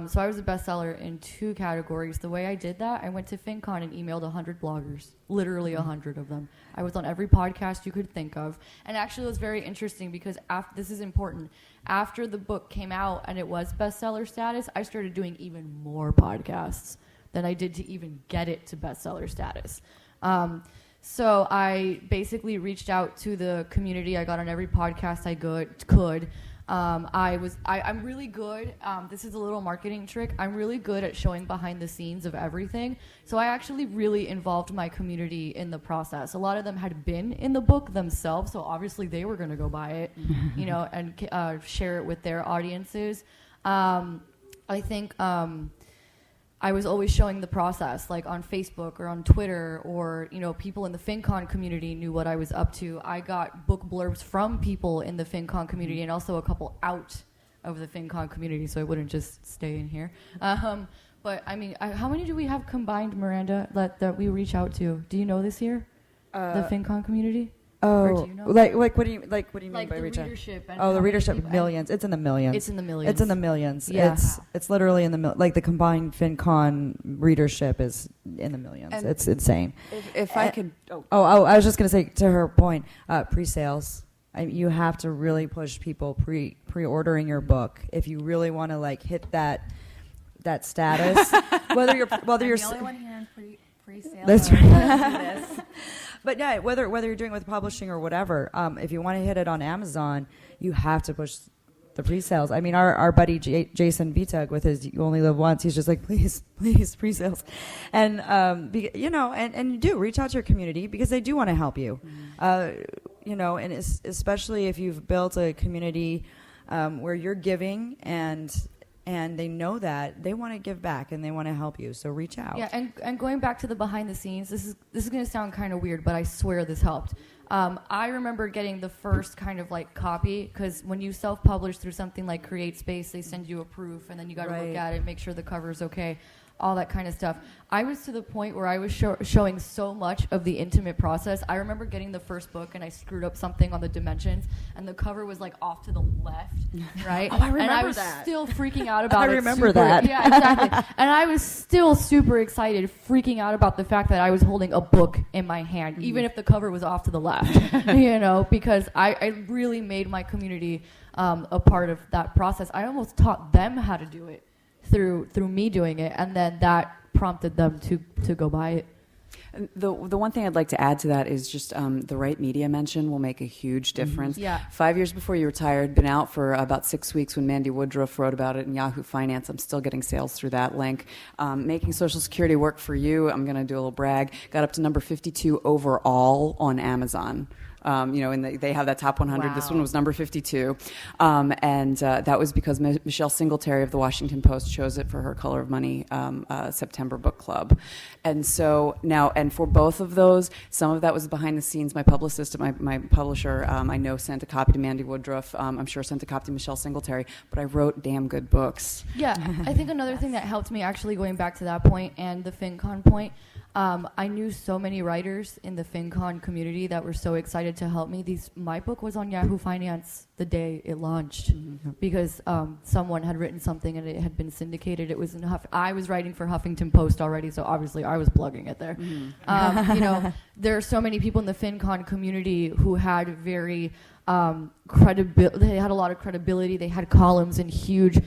So I was a bestseller in 2 categories. The way I did that, I went to FinCon and emailed 100 bloggers, literally 100 of them. I was on every podcast you could think of. And actually it was very interesting because this is important. After the book came out and it was bestseller status, I started doing even more podcasts than I did to even get it to bestseller status. So I basically reached out to the community. I got on every podcast I could. I'm really good. This is a little marketing trick. I'm really good at showing behind the scenes of everything. So I actually really involved my community in the process. A lot of them had been in the book themselves, so obviously they were going to go buy it, and share it with their audiences. I think I was always showing the process, on Facebook or on Twitter, or people in the FinCon community knew what I was up to. I got book blurbs from people in the FinCon community and also a couple out of the FinCon community, so I wouldn't just stay in here. But I mean, how many do we have combined, Miranda, that we reach out to? Do you know this year? The FinCon community? Or Oh, do you know? like what do you mean Like by the reach out? readership. And Oh, how the many readership people- millions. It's in the millions. It's in the millions. It's in the millions. Yeah. It's literally in the like the combined FinCon readership is in the millions. And it's insane. If I could, I was just gonna say to her point, pre-sales. You have to really push people pre-ordering your book if you really want to like hit that status. whether you're I'm the only s- one here in pre-sale. That's or- right. But yeah, whether you're doing it with publishing or whatever, if you want to hit it on Amazon, you have to push the pre-sales. I mean, our buddy Jason Vitug with his "You Only Live Once," he's just like, please pre-sales, and and you do reach out to your community because they do want to help you, and especially if you've built a community where you're giving and they know that they want to give back and they want to help you, so reach out. Yeah, and going back to the behind the scenes, this is going to sound kind of weird, but I swear this helped. I remember getting the first kind of like copy, because when you self-publish through something like CreateSpace, they send you a proof, and then you got to Right. look at it, make sure the cover's okay, all that kind of stuff. I was to the point where I was showing so much of the intimate process. I remember getting the first book, and I screwed up something on the dimensions, and the cover was like off to the left, right? Oh, I remember and I was that. still freaking out about I it. remember super- that. Yeah, exactly. And I was still super excited, freaking out about the fact that I was holding a book in my hand, even if the cover was off to the left, because I really made my community a part of that process. I almost taught them how to do it through me doing it, and then that prompted them to go buy it. And the one thing I'd like to add to that is just the right media mention will make a huge difference. Yeah. 5 years before you retired, been out for about 6 weeks when Mandy Woodruff wrote about it in Yahoo Finance. I'm still getting sales through that link. Making Social Security Work for You, I'm going to do a little brag, got up to number 52 overall on Amazon. And they have that top 100. Wow. This one was number 52. And that was because Michelle Singletary of the Washington Post chose it for her Color of Money September book club. And so now, and for both of those, some of that was behind the scenes. My publicist at my publisher, I know, sent a copy to Mandy Woodruff. I'm sure sent a copy to Michelle Singletary. But I wrote damn good books. Yeah, I think another thing that helped me, actually going back to that point and the FinCon point, I knew so many writers in the FinCon community that were so excited to help me. My book was on Yahoo Finance the day it launched because someone had written something and it had been syndicated. It was in I was writing for Huffington Post already, so obviously I was plugging it there. There are so many people in the FinCon community who had very credibility. They had a lot of credibility. They had columns in huge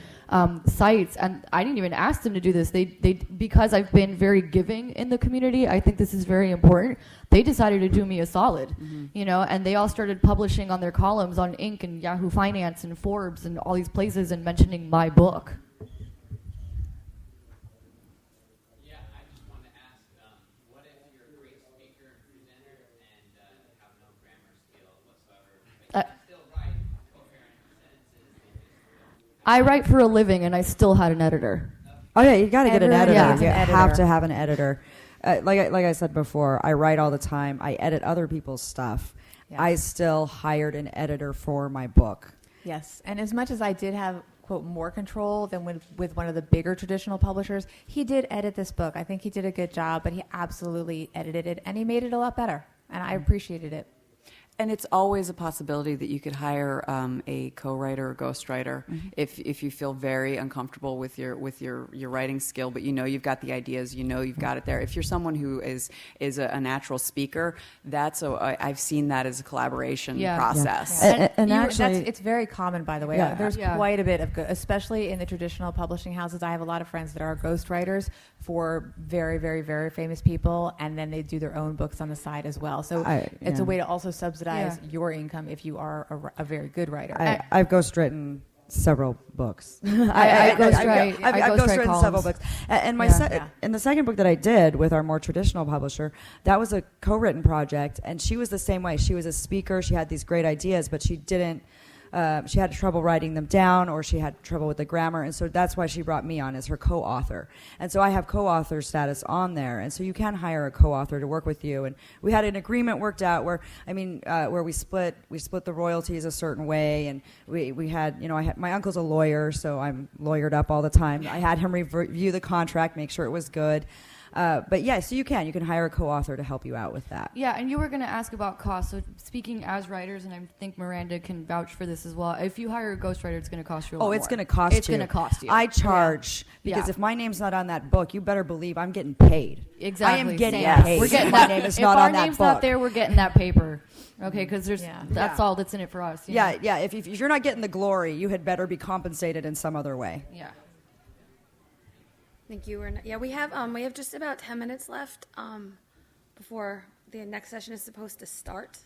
sites, and I didn't even ask them to do this. They because I've been very giving in the community. I think this is very important. They decided to do me a solid, and they all started publishing on their columns on Inc. and Yahoo Finance and Forbes and all these places and mentioning my book. Yeah, I just wanted to ask, what if you're a great speaker and presenter and have no grammar skill whatsoever, but you still write coherent sentences? I write for a living, and I still had an editor. Oh yeah, you got to get an Everyone editor. needs You an have editor. to have an editor. Like I said before, I write all the time. I edit other people's stuff. Yes. I still hired an editor for my book. Yes, and as much as I did have, quote, more control than with one of the bigger traditional publishers, he did edit this book. I think he did a good job, but he absolutely edited it, and he made it a lot better, and I appreciated it. And it's always a possibility that you could hire a co-writer or ghostwriter if you feel very uncomfortable with your writing skill, but you've got the ideas, you've got it there. If you're someone who is a natural speaker, I've seen that as a collaboration process. Yeah. And actually, it's very common, by the way. Yeah. There's Yeah. quite a bit of, especially in the traditional publishing houses. I have a lot of friends that are ghostwriters for very, very, very famous people, and then they do their own books on the side as well. So it's a way to also subsidize your income if you are a very good writer. I've ghostwritten several books. I I've ghostwrite ghostwritten columns. several books. And my in the second book that I did with our more traditional publisher, that was a co-written project, and she was the same way. She was a speaker. She had these great ideas, but she didn't. She had trouble writing them down, or she had trouble with the grammar, and so that's why she brought me on as her co-author. And so I have co-author status on there, and so you can hire a co-author to work with you. And we had an agreement worked out where we split the royalties a certain way, and we had my uncle's a lawyer, so I'm lawyered up all the time. I had him review the contract, make sure it was good. But yeah, so you can hire a co-author to help you out with that. Yeah, and you were going to ask about cost. So speaking as writers, and I think Miranda can vouch for this as well, if you hire a ghostwriter, it's going to cost you a lot more. It's going to cost you. It's going to cost you. I charge because Yeah. if my name's not on that book, you better believe I'm getting paid. Exactly. I am getting Same. paid. We're getting if that. my name is If not our on that name's book. not there, we're getting that paper. Okay, because that's Yeah. all that's in it for us. you Yeah, know? yeah. If you're not getting the glory, you had better be compensated in some other way. Yeah. Thank you. We have just about 10 minutes left before the next session is supposed to start.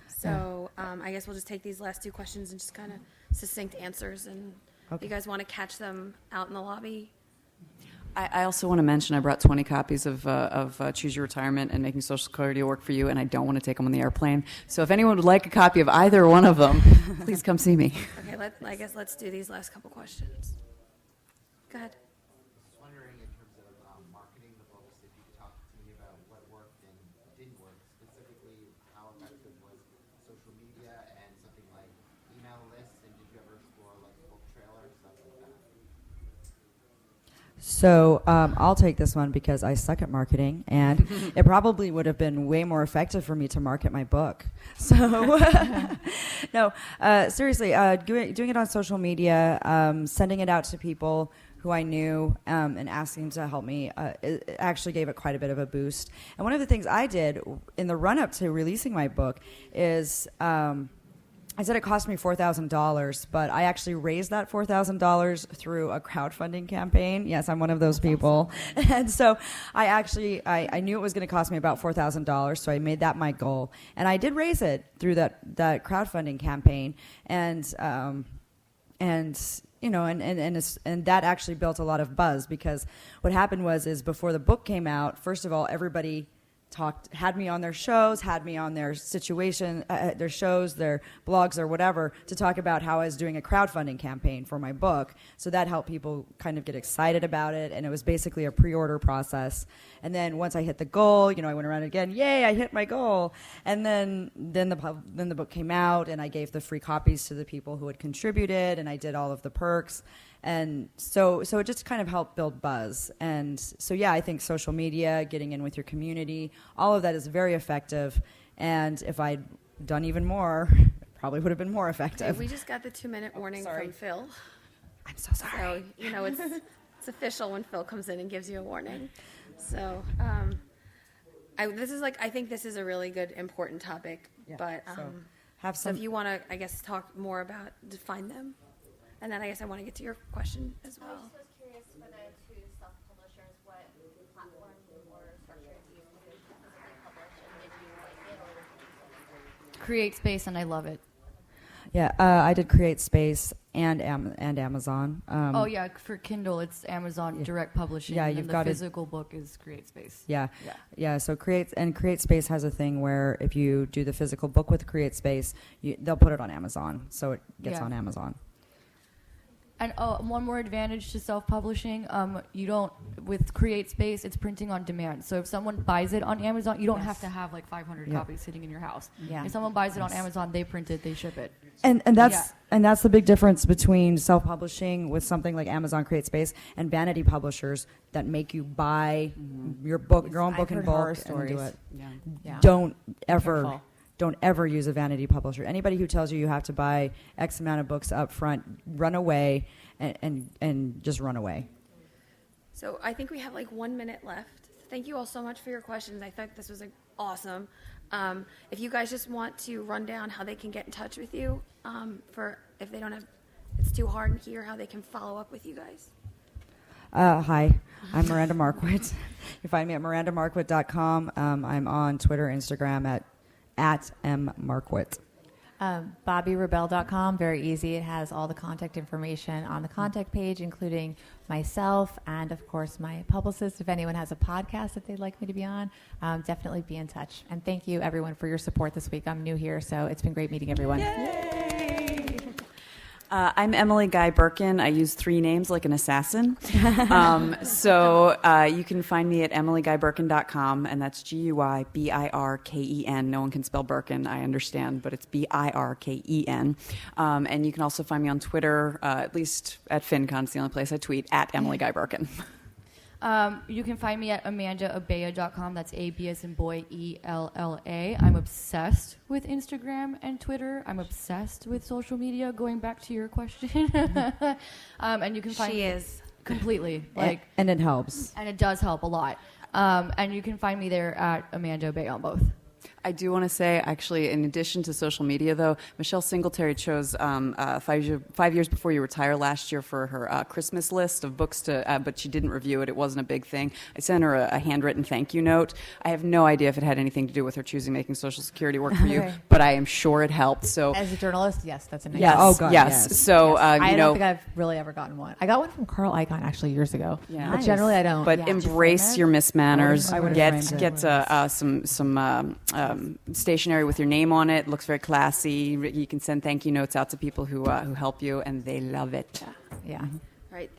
So I guess we'll just take these last two questions and just kind of succinct answers. And if you guys want to catch them out in the lobby. I also want to mention I brought 20 copies of Choose Your Retirement and Making Social Security Work for You, and I don't want to take them on the airplane. So if anyone would like a copy of either one of them, please come see me. Okay, I guess let's do these last couple questions. Go ahead. Just wondering in terms of marketing the books, if you could talk to me about what worked and didn't work, specifically how effective was social media and something like email lists, and did you ever explore like book trailers, stuff like that? So I'll take this one because I suck at marketing, and it probably would have been way more effective for me to market my book. So, no, seriously, doing it on social media, sending it out to people who I knew and asking to help me, it actually gave it quite a bit of a boost. And one of the things I did in the run-up to releasing my book is I said it cost me $4,000, but I actually raised that $4,000 through a crowdfunding campaign. Yes, I'm one of those people. Awesome. And so I knew it was going to cost me about $4,000, so I made that my goal. And I did raise it through that crowdfunding campaign. And you know, and that actually built a lot of buzz, because what happened was before the book came out, first of all, everybody had me on their shows, had me on their their shows, their blogs or whatever, to talk about how I was doing a crowdfunding campaign for my book. So that helped people kind of get excited about it, and it was basically a pre-order process. And then once I hit the goal, you know, I went around again, yay, I hit my goal. And then the book came out, and I gave the free copies to the people who had contributed, and I did all of the perks. And so it just kind of helped build buzz. And so, yeah, I think social media, getting in with your community, all of that is very effective. And if I'd done even more, it probably would have been more effective. Okay, we just got the 2-minute warning from Phil. I'm so sorry. So, you know, it's official when Phil comes in and gives you a warning. So I think this is a really good, important topic. Yeah, but so if you want to, I guess, talk more about, define them. And then I guess I want to get to your question as well. I just was curious for the two self-publishers, what platform or structure do you use to physically publish, and did you like it or? Create Space, and I love it. Yeah, I did Create Space and Amazon. Oh yeah, for Kindle it's Amazon Direct Publishing. Yeah, and you've then got the it. physical book is Create Space. Yeah. So Create Space has a thing where if you do the physical book with Create Space, they'll put it on Amazon, so it gets on Amazon. And one more advantage to self-publishing, you don't, with Create Space, it's printing on demand. So if someone buys it on Amazon, you don't have to have like 500 copies sitting in your house. Yeah. If someone buys it on Amazon, they print it, they ship it. And that's the big difference between self-publishing with something like Amazon Create Space and vanity publishers that make you buy your book, your own book in bulk, and do it. Yeah. Don't ever use a vanity publisher. Anybody who tells you you have to buy X amount of books up front, run away and just run away. So I think we have like 1 minute left. Thank you all so much for your questions. I thought this was awesome. If you guys just want to run down how they can get in touch with you, for if they don't have, it's too hard to hear how they can follow up with you guys. Hi, I'm Miranda Marquardt. You find me at mirandamarquardt.com. I'm on Twitter, Instagram at mmarquardt. BobbyRebel.com, very easy. It has all the contact information on the contact page, including myself and, of course, my publicist. If anyone has a podcast that they'd like me to be on, definitely be in touch. And thank you, everyone, for your support this week. I'm new here, so it's been great meeting everyone. Yay! I'm Emily Guy Birkin. I use 3 names like an assassin. So you can find me at emilyguyburkin.com, and that's GUYBIRKEN. No one can spell Birkin, I understand, but it's BIRKEN. And you can also find me on Twitter, at least at FinCon. It's the only place I tweet, at Emily Guy Birkin. You can find me at amandaabella.com. That's A-B as in boy, E-L-L-A. I'm obsessed with Instagram and Twitter. I'm obsessed with social media, going back to your question. And you can find She is. completely. And it helps. And it does help a lot. And you can find me there at Amanda Bay on both. I do want to say, actually, in addition to social media, though, Michelle Singletary chose 5 years before you retire last year for her Christmas list of books but she didn't review it. It wasn't a big thing. I sent her a handwritten thank you note. I have no idea if it had anything to do with her choosing making Social Security work for you, Okay. but I am sure it helped. So As a journalist, yes, that's a nice. yes, Oh, God, yes. yes. So I you don't know. think I've really ever gotten one. I got one from Carl Icahn actually years ago. Yeah. But Nice. generally I don't. But Yeah. embrace your mismanners. I would've Get framed it. some stationery with your name on it. Looks very classy. You can send thank you notes out to people who help you, and they love it. Yeah. All right.